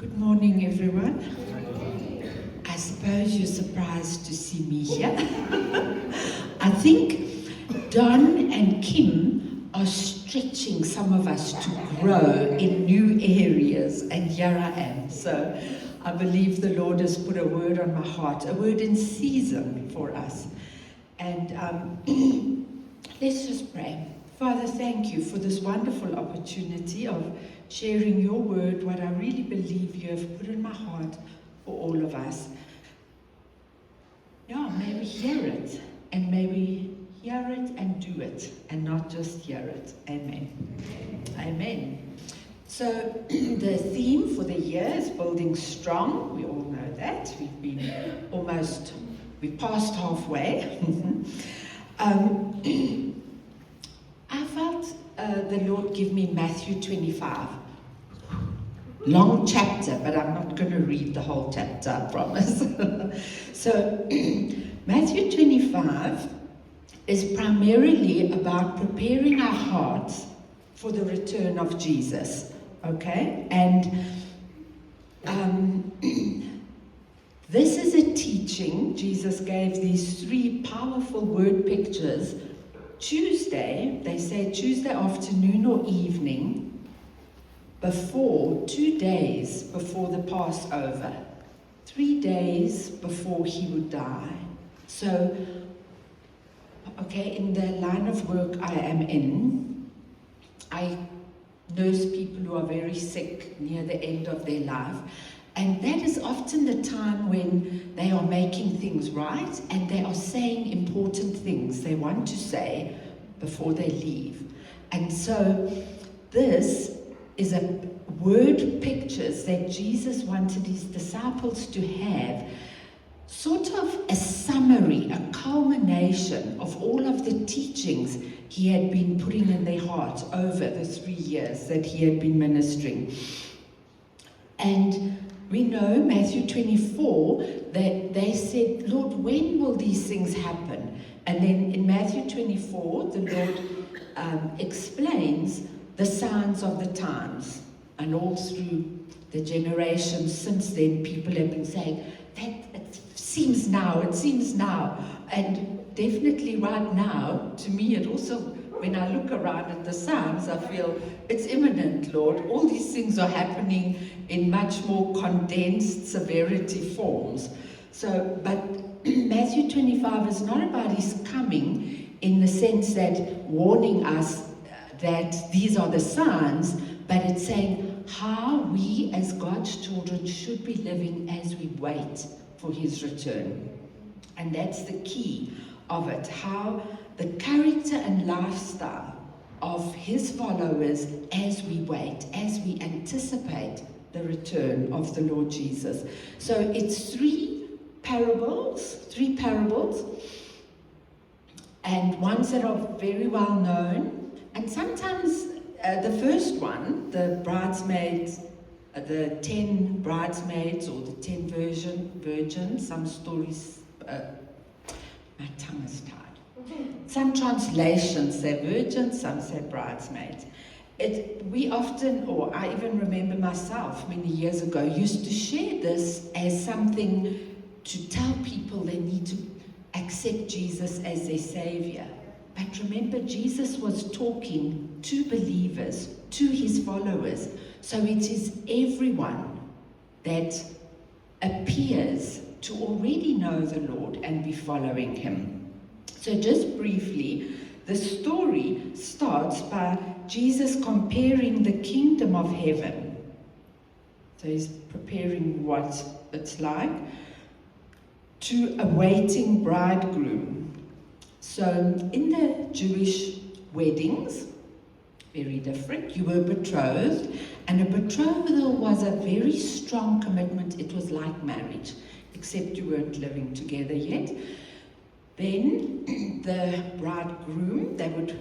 Good morning, everyone. I suppose you're surprised to see me here. I think Don and Kim are stretching some of us to grow in new areas, and here I am. So I believe the Lord has put a word on my heart, a word in season for us. And let's just pray. Father, thank you for this wonderful opportunity of sharing your word, what I really believe you have put in my heart for all of us. Yeah, may we hear it, and may we hear it and do it, and not just hear it. Amen. Amen. So the theme for the year is building strong. We all know that. We passed halfway. I felt the Lord give me Matthew 25. Long chapter, but I'm not going to read the whole chapter, I promise. So, Matthew 25 is primarily about preparing our hearts for the return of Jesus. Okay? And this is a teaching. Jesus gave these three powerful word pictures. Tuesday, they say Tuesday afternoon or evening, 2 days before the Passover, 3 days before he would die. So, okay, in the line of work I am in, I nurse people who are very sick near the end of their life. And that is often the time when they are making things right and they are saying important things they want to say before they leave. And so this is a word pictures that Jesus wanted his disciples to have, sort of a summary, a culmination of all of the teachings he had been putting in their heart over the 3 years that he had been ministering. And we know, Matthew 24, that they said, Lord, when will these things happen? And then in Matthew 24, the Lord explains the signs of the times. And all through the generations since then, people have been saying, that it seems now. And definitely right now, to me, it also, when I look around at the signs, I feel it's imminent, Lord. All these things are happening in much more condensed severity forms. So, but Matthew 25 is not about his coming in the sense that warning us that these are the signs, but it's saying how we as God's children should be living as we wait for his return. And that's the key of it, how the character and lifestyle of his followers as we wait, as we anticipate the return of the Lord Jesus. So it's three parables, and ones that are very well known. And sometimes the first one, the bridesmaids, the 10 bridesmaids or the 10 virgins, some stories, my tongue is tied. Some translations say virgins, some say bridesmaids. We often, or I even remember myself many years ago, used to share this as something to tell people they need to accept Jesus as their Savior. But remember, Jesus was talking to believers, to his followers. So it is everyone that appears to already know the Lord and be following him. So just briefly, the story starts by Jesus comparing the kingdom of heaven. So he's preparing what it's like to a waiting bridegroom. So in the Jewish weddings, very different, you were betrothed, and a betrothal was a very strong commitment. It was like marriage, except you weren't living together yet. Then the bridegroom, they would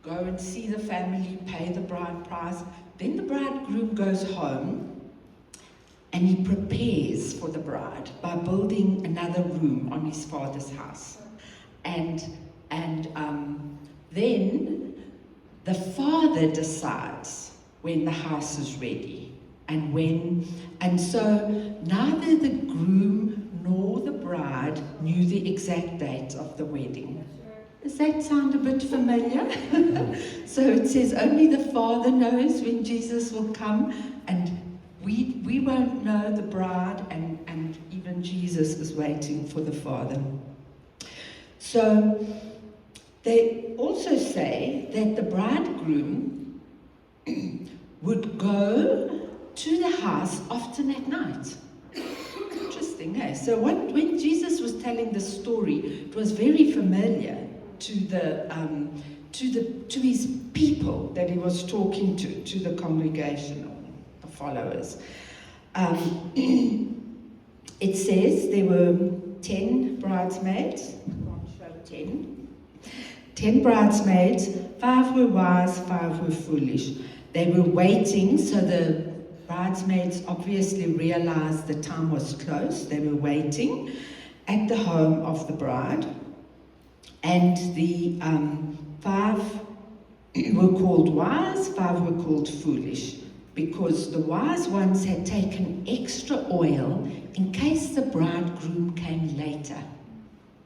go and see the family, pay the bride price. Then the bridegroom goes home and he prepares for the bride by building another room on his father's house. And then the father decides when the house is ready. and when. And so neither the groom nor the bride knew the exact date of the wedding. Does that sound a bit familiar? So it says only the Father knows when Jesus will come, and we won't know, the bride, and even Jesus is waiting for the Father. So they also say that the bridegroom would go to the house often at night. Interesting, eh? So when Jesus was telling the story, it was very familiar to his people that he was talking to the congregation or the followers. It says there were 10 bridesmaids. I'll show 10 bridesmaids. 5 were wise, 5 were foolish. They were waiting, so the bridesmaids obviously realized the time was close. They were waiting at the home of the bride. And the 5 were called wise, 5 were called foolish, because the wise ones had taken extra oil in case the bridegroom came later.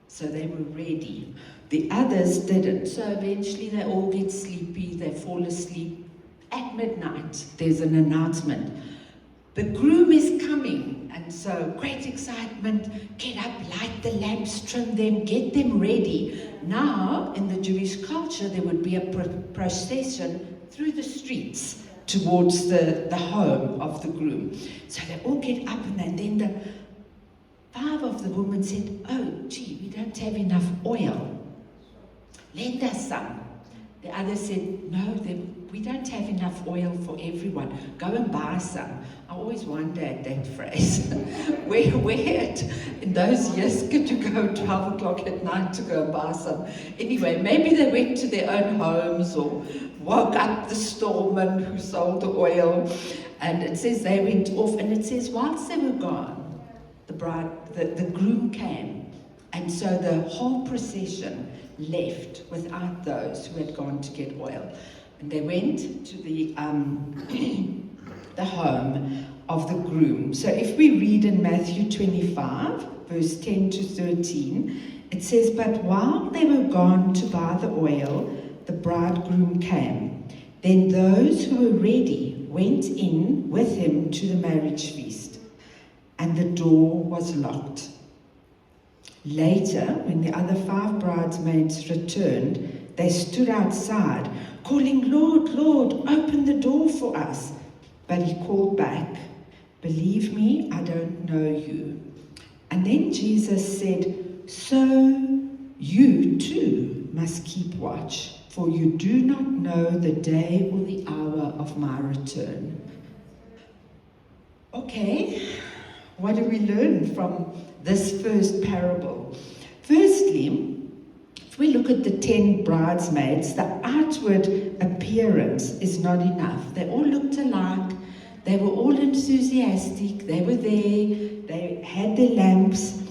So they were ready. The others didn't. So eventually they all get sleepy, they fall asleep. At midnight, there's an announcement. The groom is coming, and so great excitement, get up, light the lamps, trim them, get them ready. Now, in the Jewish culture, there would be a procession through the streets towards the home of the groom. So they all get up, and then the 5 of the women said, oh, gee, we don't have enough oil. Lend us some. The others said, no, we don't have enough oil for everyone. Go and buy some. I always wonder at that phrase. where in those years could you go 12 o'clock at night to go and buy some? Anyway, maybe they went to their own homes or woke up the storeman who sold the oil. And it says they went off, and it says whilst they were gone, the groom came. And so the whole procession left without those who had gone to get oil. And they went to the home of the groom. So if we read in Matthew 25, verse 10 to 13, it says, but while they were gone to buy the oil, the bridegroom came. Then those who were ready went in with him to the marriage feast, and the door was locked. Later, when the other 5 bridesmaids returned, they stood outside, calling, Lord, Lord, open the door for us. But he called back, believe me, I don't know you. And then Jesus said, so you too must keep watch, for you do not know the day or the hour of my return. Okay, what do we learn from this first parable? Firstly, if we look at the 10 bridesmaids, the outward appearance is not enough. They all looked alike. They were all enthusiastic. They were there. They had their lamps.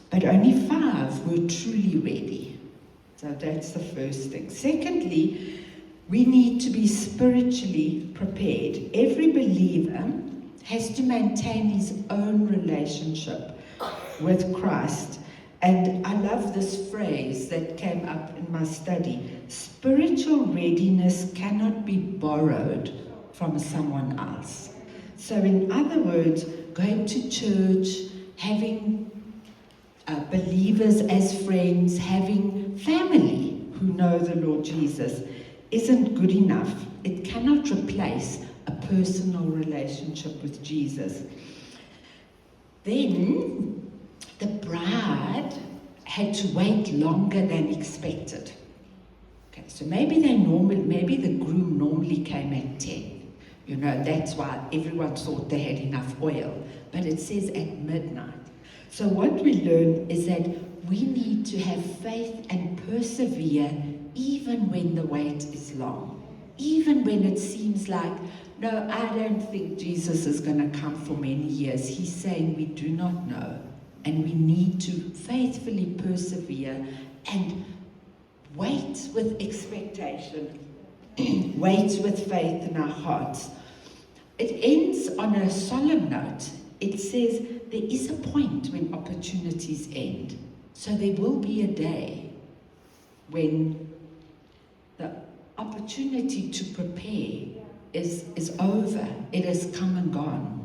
But only 5 were truly ready. So that's the first thing. Secondly, we need to be spiritually prepared. Every believer has to maintain his own relationship with Christ. And I love this phrase that came up in my study. Spiritual readiness cannot be borrowed from someone else. So in other words, going to church, having believers as friends, having family who know the Lord Jesus isn't good enough. It cannot replace a personal relationship with Jesus. Then the bride had to wait longer than expected. Okay, so maybe the groom normally came at 10. You know, that's why everyone thought they had enough oil. But it says at midnight. So what we learn is that we need to have faith and persevere even when the wait is long. Even when it seems like, no, I don't think Jesus is going to come for many years. He's saying we do not know. And we need to faithfully persevere and wait with expectation, wait with faith in our hearts. it ends on a solemn note. It says there is a point when opportunities end. So there will be a day when the opportunity to prepare is over. It has come and gone.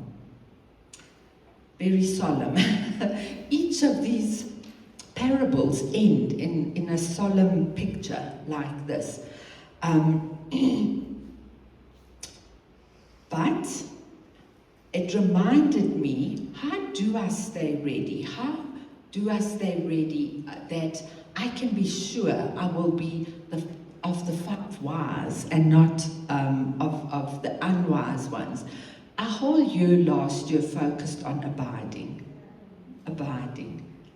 Very solemn. Each of these parables end in a solemn picture like this. But it reminded me, how do I stay ready? How do I stay ready that I can be sure I will be of the 5 wise and not of the unwise ones? Our whole year last year focused on abiding.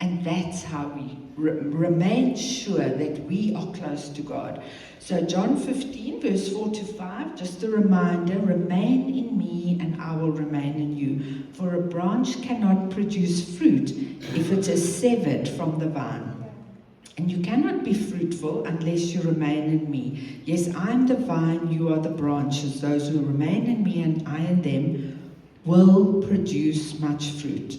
And that's how we remain sure that we are close to God. So John 15, verse 4-5, just a reminder, remain in me and I will remain in you. For a branch cannot produce fruit if it is severed from the vine. And you cannot be fruitful unless you remain in me. Yes, I am the vine, you are the branches. Those who remain in me and I in them will produce much fruit.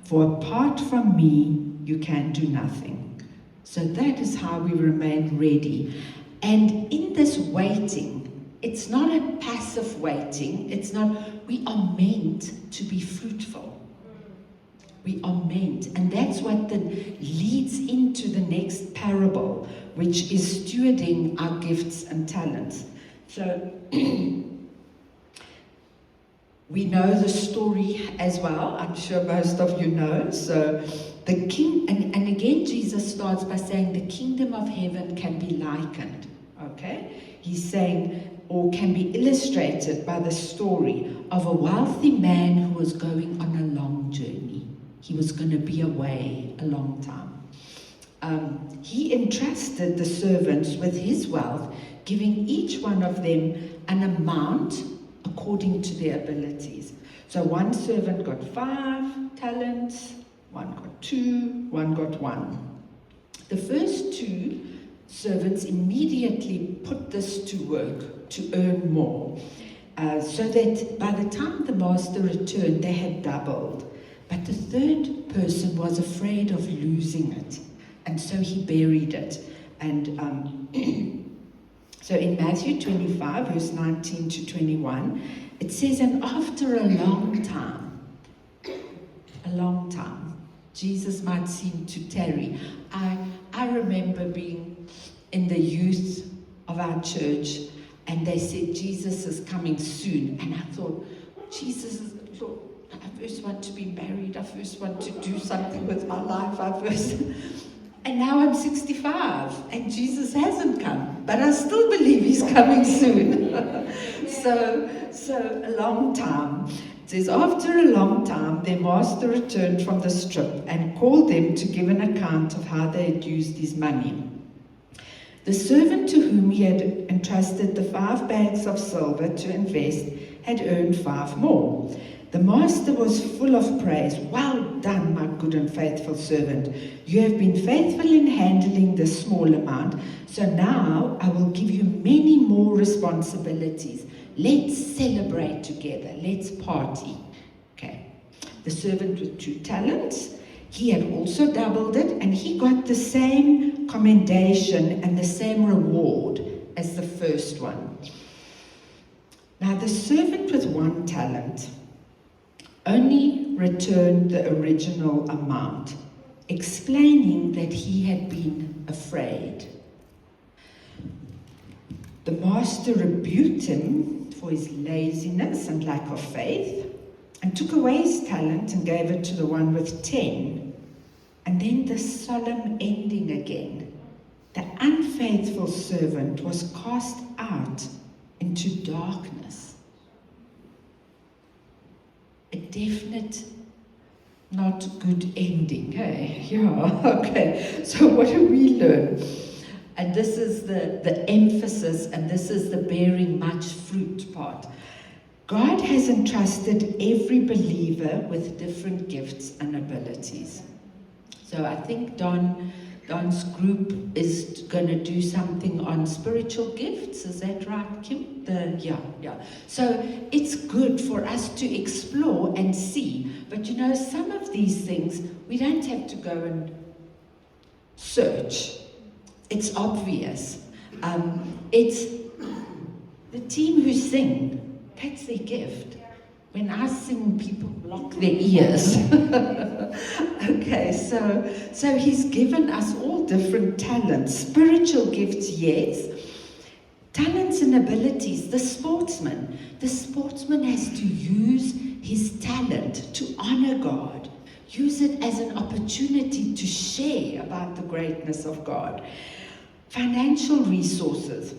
For apart from me, you can do nothing. So that is how we remain ready. And in this waiting, it's not a passive waiting. It's not, we are meant to be fruitful. We are meant. And that's what leads into the next parable, which is stewarding our gifts and talents. So we know the story as well. I'm sure most of you know. So the king, and again Jesus starts by saying the kingdom of heaven can be likened. Okay? He's saying, or can be illustrated by the story of a wealthy man who was going on a long journey. He was going to be away a long time. He entrusted the servants with his wealth, giving each one of them an amount according to their abilities. So one servant got 5 talents, one got 2, one got 1. The first 2 servants immediately put this to work to earn more, so that by the time the master returned, they had doubled. But the third person was afraid of losing it, and so he buried it. And so in Matthew 25, verse 19-21, it says, and after a long time, Jesus might seem to tarry. I remember being in the youth of our church, and they said, Jesus is coming soon. And I thought, Lord, I first want to be married. I first want to do something with my life. And now I'm 65, and Jesus hasn't come, but I still believe he's coming soon. So a long time. It says, after a long time, their master returned from the strip and called them to give an account of how they had used his money. The servant to whom he had entrusted the 5 bags of silver to invest had earned 5 more. The master was full of praise. Well done, my good and faithful servant. You have been faithful in handling this small amount, so now I will give you many more responsibilities. Let's celebrate together. Let's party. Okay. The servant with 2 talents, he had also doubled it, and he got the same commendation and the same reward as the first one. Now the servant with 1 talent only returned the original amount, explaining that he had been afraid. The master rebuked him for his laziness and lack of faith, and took away his talent and gave it to the one with 10. And then the solemn ending again. The unfaithful servant was cast out into darkness. A definite, not good ending, hey? Yeah, okay. So what do we learn? And this is the emphasis, and this is the bearing much fruit part. God has entrusted every believer with different gifts and abilities. So I think Don dance group is going to do something on spiritual gifts. Is that right, Kim? Yeah. So it's good for us to explore and see. But you know, some of these things, we don't have to go and search. It's obvious. It's the team who sing, that's their gift. When I sing, people block their ears. Okay, so he's given us all different talents. Spiritual gifts, yes. Talents and abilities. The sportsman has to use his talent to honor God. Use it as an opportunity to share about the greatness of God. Financial resources.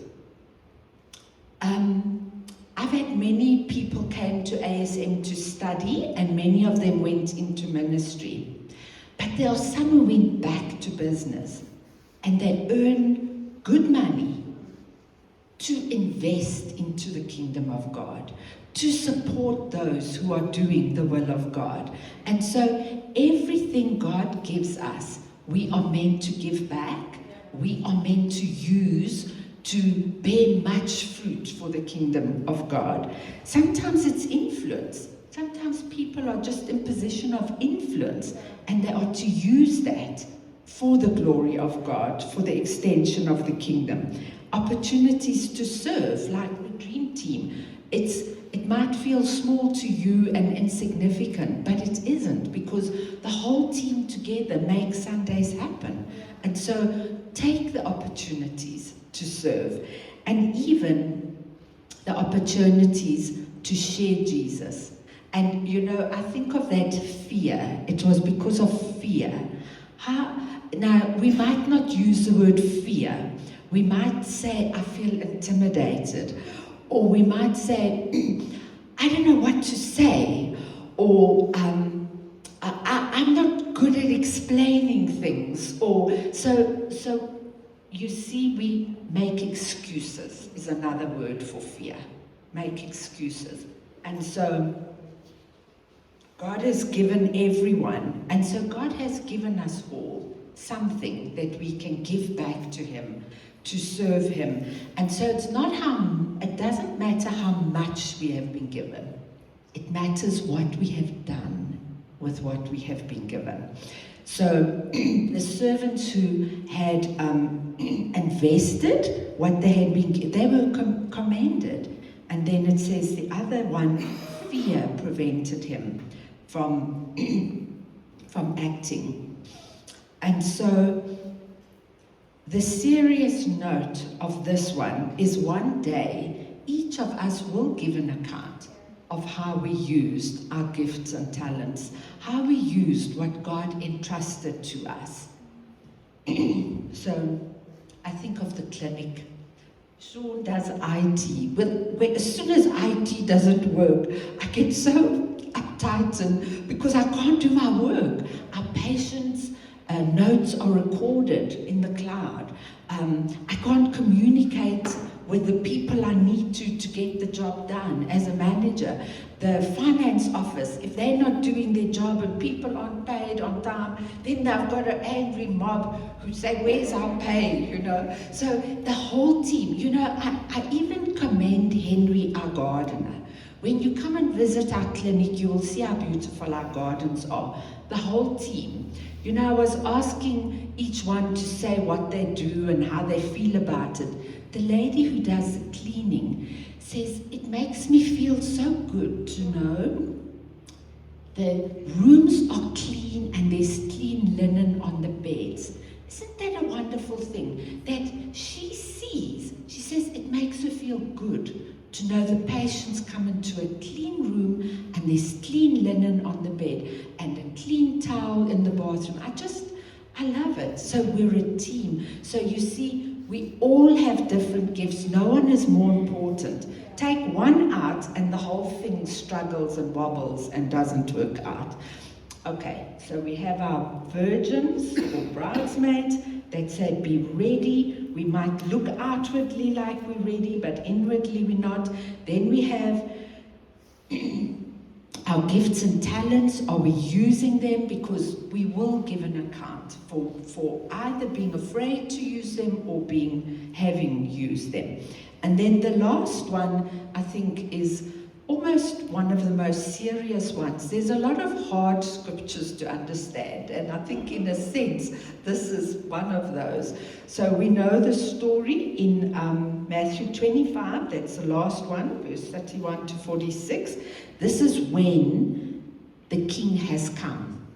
I've had many people came to ASM to study, and many of them went into ministry. But there are some who went back to business, and they earn good money to invest into the kingdom of God, to support those who are doing the will of God. And so everything God gives us, we are meant to give back. We are meant to use to bear much fruit for the kingdom of God. Sometimes it's influence. Sometimes people are just in position of influence, and they are to use that for the glory of God, for the extension of the kingdom. Opportunities to serve, like the Dream Team. It might feel small to you and insignificant, but it isn't, because the whole team together makes Sundays happen. And so take the opportunities to serve, and even the opportunities to share Jesus. And you know, I think of that fear. It was because of fear. Now, we might not use the word fear. We might say, I feel intimidated. Or we might say, I don't know what to say. Or I'm not good at explaining things. Or so you see, we make excuses is another word for fear. Make excuses. And so God has given everyone, and so God has given us all something that we can give back to Him, to serve Him. And so it doesn't matter how much we have been given. It matters what we have done with what we have been given. So the servants who had invested what they had been, they were commended. And then it says the other one, fear prevented him from acting. And so the serious note of this one is one day each of us will give an account of how we used our gifts and talents, how we used what God entrusted to us. So I think of the clinic. Sean does IT. As soon as IT doesn't work, I get so uptight, and because I can't do my work. Our patients' notes are recorded in the cloud. I can't communicate with the people I need to get the job done as a manager. The finance office, if they're not doing their job and people aren't paid on time, then they've got an angry mob who say, where's our pay, you know? So the whole team, you know, I even commend Henry, our gardener. When you come and visit our clinic, you will see how beautiful our gardens are. The whole team. You know, I was asking each one to say what they do and how they feel about it. The lady who does the cleaning says, it makes me feel so good to know the rooms are clean and there's clean linen on the beds. Isn't that a wonderful thing? That she sees, she says it makes her feel good to know the patients come into a clean room and there's clean linen on the bed and a clean towel in the bathroom. I love it. So we're a team. So you see, we all have different gifts. No one is more important. Take one out and the whole thing struggles and wobbles and doesn't work out. Okay, so we have our virgins or bridesmaids that say be ready. We might look outwardly like we're ready, but inwardly we're not. Then we have Our gifts and talents, are we using them? Because we will give an account for either being afraid to use them or having used them. And then the last one, I think, is almost one of the most serious ones. There's a lot of hard scriptures to understand, and I think in a sense, this is one of those. So we know the story in Matthew 25, that's the last one, verse 31 to 46. This is when the King has come.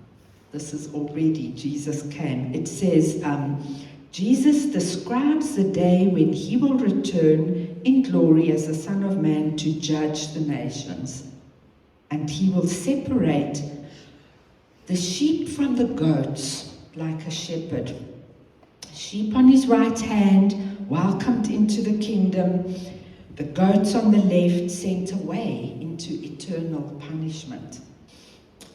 This is already, Jesus came. It says, Jesus describes the day when he will return in glory as the Son of Man to judge the nations. And he will separate the sheep from the goats like a shepherd. Sheep on his right hand, welcomed into the kingdom. The goats on the left, sent away into eternal punishment.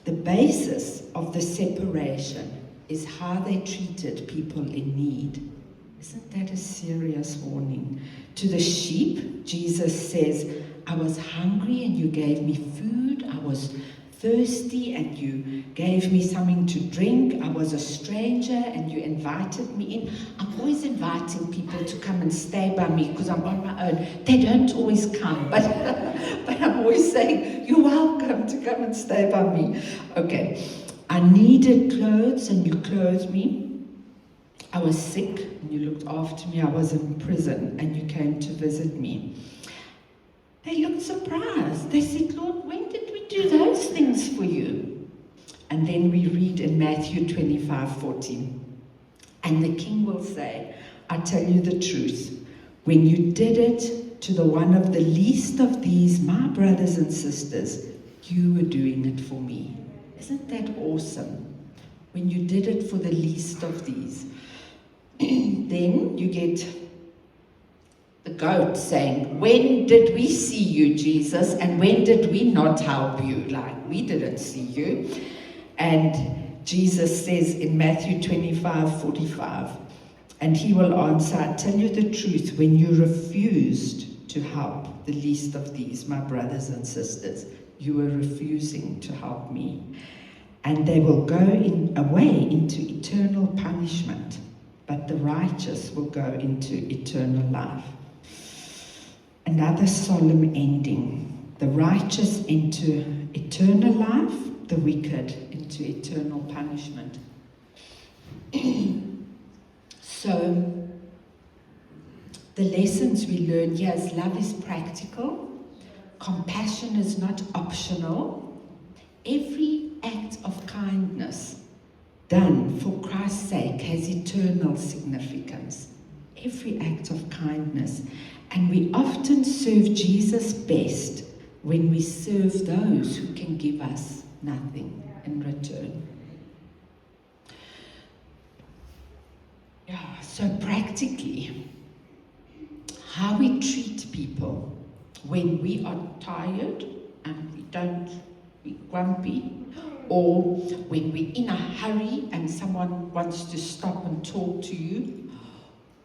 The basis of the separation is how they treated people in need. Isn't that a serious warning? To the sheep, Jesus says, I was hungry and you gave me food. I was thirsty and you gave me something to drink. I was a stranger and you invited me in. I'm always inviting people to come and stay by me because I'm on my own. They don't always come, but I'm always saying, you're welcome to come and stay by me. Okay. I needed clothes and you clothed me. I was sick and you looked after me. I was in prison and you came to visit me. They looked surprised. They said, Lord, when did we do those things for you? And then we read in Matthew 25:14. And the King will say, I tell you the truth. When you did it to the one of the least of these, my brothers and sisters, you were doing it for me. Isn't that awesome? When you did it for the least of these. Then you get the goat saying, when did we see you, Jesus? And when did we not help you? Like, we didn't see you. And Jesus says in Matthew 25:45, and he will answer, I tell you the truth, when you refused to help the least of these, my brothers and sisters, you were refusing to help me. And they will go away into eternal punishment, but the righteous will go into eternal life. Another solemn ending. The righteous into eternal life, the wicked into eternal punishment. So, the lessons we learn here is love is practical. Compassion is not optional. Every act of kindness done for Christ's sake has eternal significance. Every act of kindness. And we often serve Jesus best when we serve those who can give us nothing in return. Yeah, so practically, how we treat people when we are tired and we're grumpy, or when we're in a hurry and someone wants to stop and talk to you,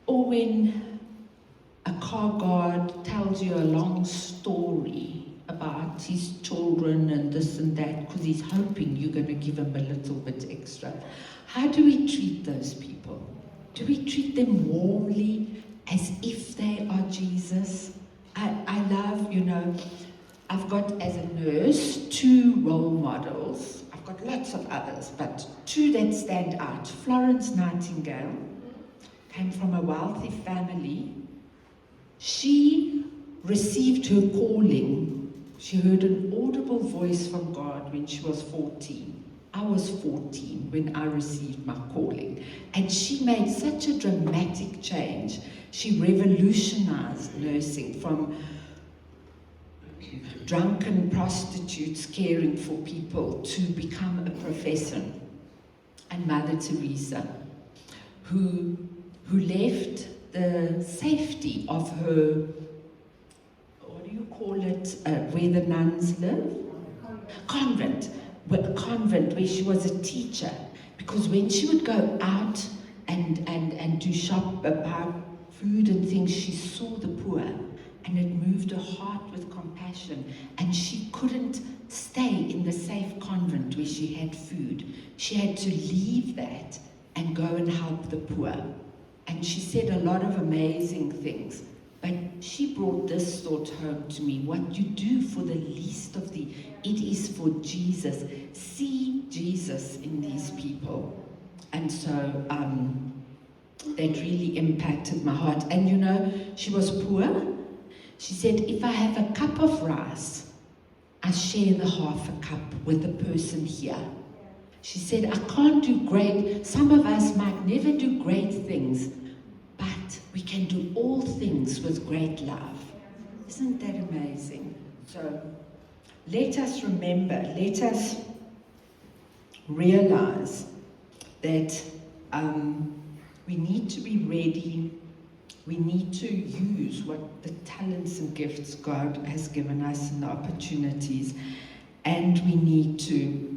or when a car guard tells you a long story about his children and this and that because he's hoping you're going to give him a little bit extra. How do we treat those people? Do we treat them warmly as if they are Jesus? I love, I've got as a nurse 2 role models. I've got lots of others, but 2 that stand out. Florence Nightingale came from a wealthy family. She received her calling. She heard an audible voice from God when she was 14. I was 14 when I received my calling. And she made such a dramatic change. She revolutionized nursing from drunken prostitutes caring for people to become a professor. And Mother Teresa, who left the safety of her, what do you call it, where the nuns live? Convent, where she was a teacher. Because when she would go out and do shop about food and things, she saw the poor, and it moved her heart with compassion, and she couldn't stay in the safe convent where she had food. She had to leave that and go and help the poor. And she said a lot of amazing things. But she brought this thought home to me. What you do for the least of the, it is for Jesus. See Jesus in these people. And so that really impacted my heart. And you know, she was poor. She said, if I have a cup of rice, I share the half a cup with the person here. She said, I can't do great. Some of us might never do great things, but we can do all things with great love. Isn't that amazing? So let us remember, let us realize that we need to be ready. We need to use what the talents and gifts God has given us and the opportunities, and we need to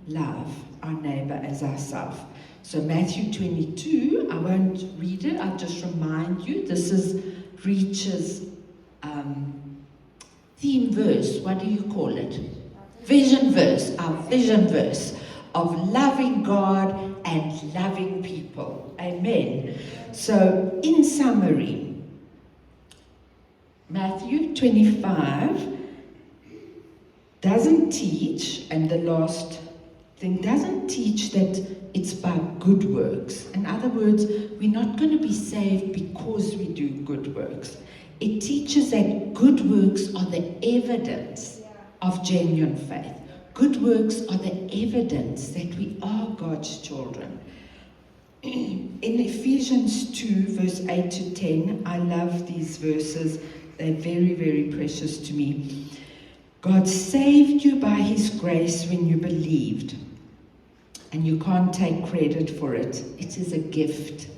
love our neighbor as ourselves. So Matthew 22, I won't read it, I'll just remind you, this is Reach's theme verse. What do you call it? Vision verse, our vision verse of loving God and loving people. Amen. So in summary, Matthew 25 doesn't teach, and the last thing doesn't teach that it's by good works. In other words, we're not going to be saved because we do good works. It teaches that good works are the evidence of genuine faith. Good works are the evidence that we are God's children. In Ephesians 2, verse 8 to 10, I love these verses. They're very, very precious to me. God saved you by His grace when you believed. And you can't take credit for it. It is a gift.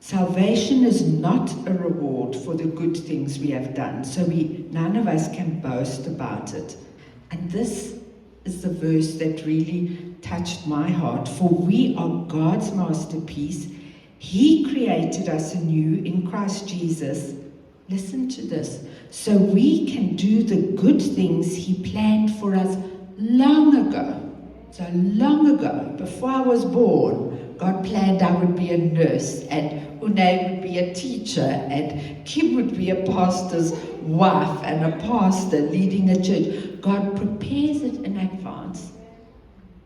Salvation is not a reward for the good things we have done. So none of us can boast about it. And this is the verse that really touched my heart. For we are God's masterpiece. He created us anew in Christ Jesus. Listen to this. So we can do the good things He planned for us long ago. So long ago, before I was born, God planned I would be a nurse, and Une would be a teacher, and Kim would be a pastor's wife and a pastor leading a church. God prepares it in advance.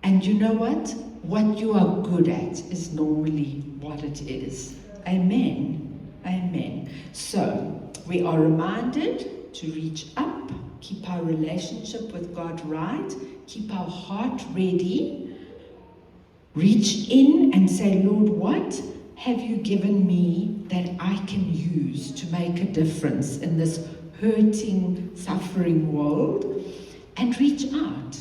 And you know what? What you are good at is normally what it is. Amen. Amen. So we are reminded to reach up, keep our relationship with God right, keep our heart ready, reach in and say, Lord, what have you given me that I can use to make a difference in this hurting, suffering world? And reach out,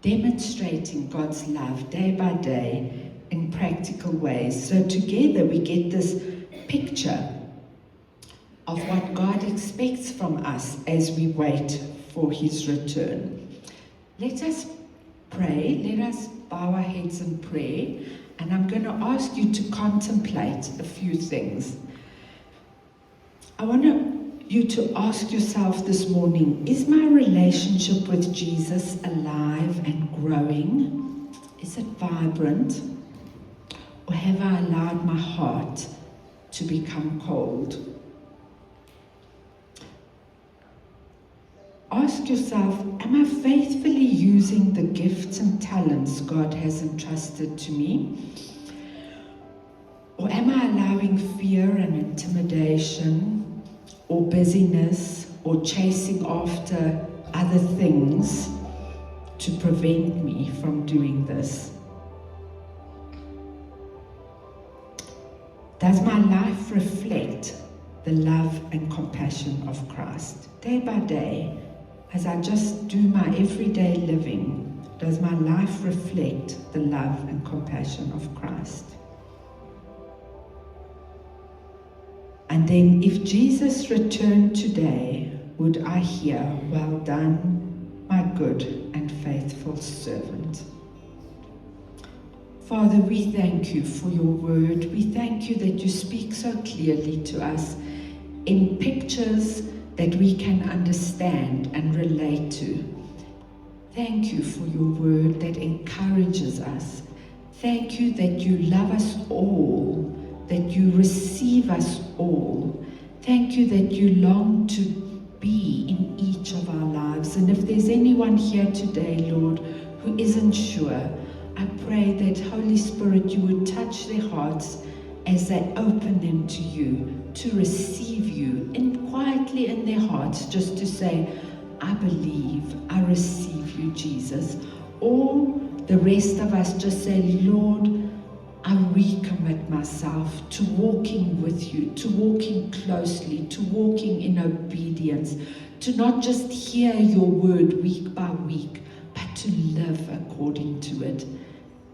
demonstrating God's love day by day in practical ways. So together we get this picture of what God expects from us as we wait for His return. Let us pray. Let us bow our heads in prayer. And I'm going to ask you to contemplate a few things. I want you to ask yourself this morning, is my relationship with Jesus alive and growing? Is it vibrant? Or have I allowed my heart to become cold? Ask yourself, am I faithfully using the gifts and talents God has entrusted to me? Or am I allowing fear and intimidation, or busyness, or chasing after other things to prevent me from doing this? Does my life reflect the love and compassion of Christ? Day by day, as I just do my everyday living, does my life reflect the love and compassion of Christ? And then if Jesus returned today, would I hear, well done, my good and faithful servant? Father, we thank you for your word. We thank you that you speak so clearly to us in pictures that we can understand and relate to. Thank you for your word that encourages us. Thank you that you love us all, that you receive us all. Thank you that you long to be in each of our lives. And if there's anyone here today, Lord, who isn't sure, I pray that Holy Spirit, you would touch their hearts as they open them to you, to receive you, and quietly in their hearts just to say, I believe, I receive you, Jesus. Or the rest of us just say, Lord, I recommit myself to walking with you, to walking closely, to walking in obedience, to not just hear your word week by week, but to live according to it.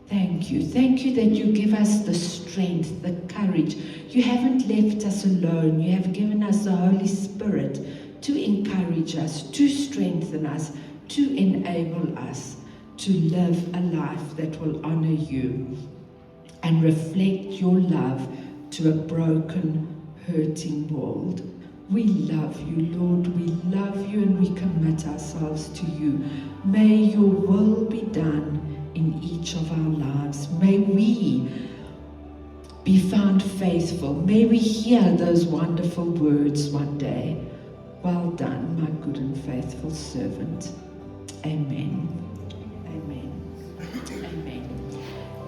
Thank you. Thank you that you give us the strength, the courage. You haven't left us alone. You have given us the Holy Spirit to encourage us, to strengthen us, to enable us to live a life that will honor you and reflect your love to a broken, hurting world. We love you, Lord. We love you and we commit ourselves to you. May your will be done in each of our lives. May we be found faithful. May we hear those wonderful words one day. Well done, my good and faithful servant. Amen. Amen. Amen.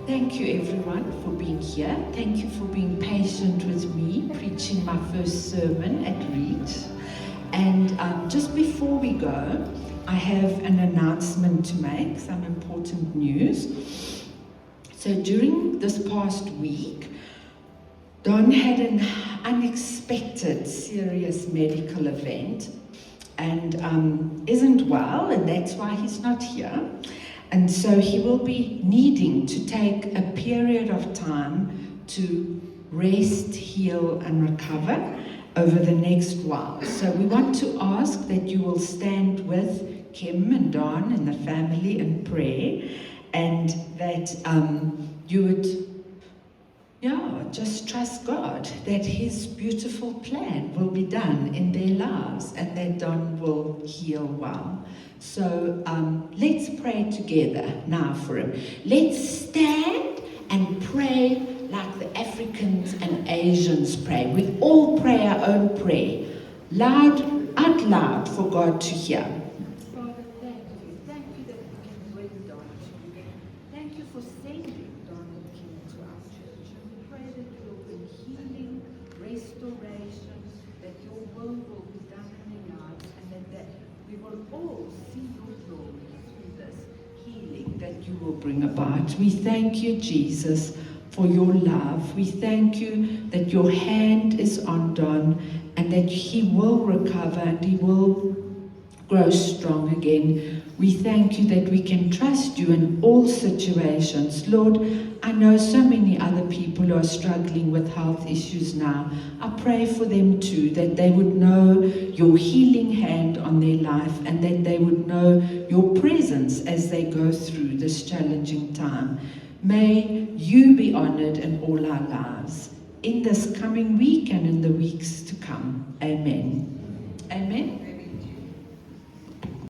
Thank you everyone for being here. Thank you for being patient with me preaching my first sermon at Reach. And just before we go, I have an announcement to make, some important news. So during this past week, Don had an unexpected serious medical event and isn't well, and that's why he's not here. And so he will be needing to take a period of time to rest, heal, and recover over the next while. So we want to ask that you will stand with Kim and Don and the family in prayer, and that you would just trust God that his beautiful plan will be done in their lives and that Don will heal well. So let's pray together now for him. Let's stand and pray like the Africans and Asians pray. We all pray our own prayer, out loud for God to hear. Father, thank you. Thank you that we can bring Don to you. Thank you for sending Don and Kim to our church. And we pray that you will bring healing, restoration, that your will be done in their lives, and that we will all see your glory through this healing that you will bring about. We thank you, Jesus, for your love. We thank you that your hand is on Don and that he will recover and he will grow strong again. We thank you that we can trust you in all situations. Lord, I know so many other people who are struggling with health issues now. I pray for them too, that they would know your healing hand on their life and that they would know your presence as they go through this challenging time. May you be honored in all our lives in this coming week and in the weeks to come. Amen. Amen.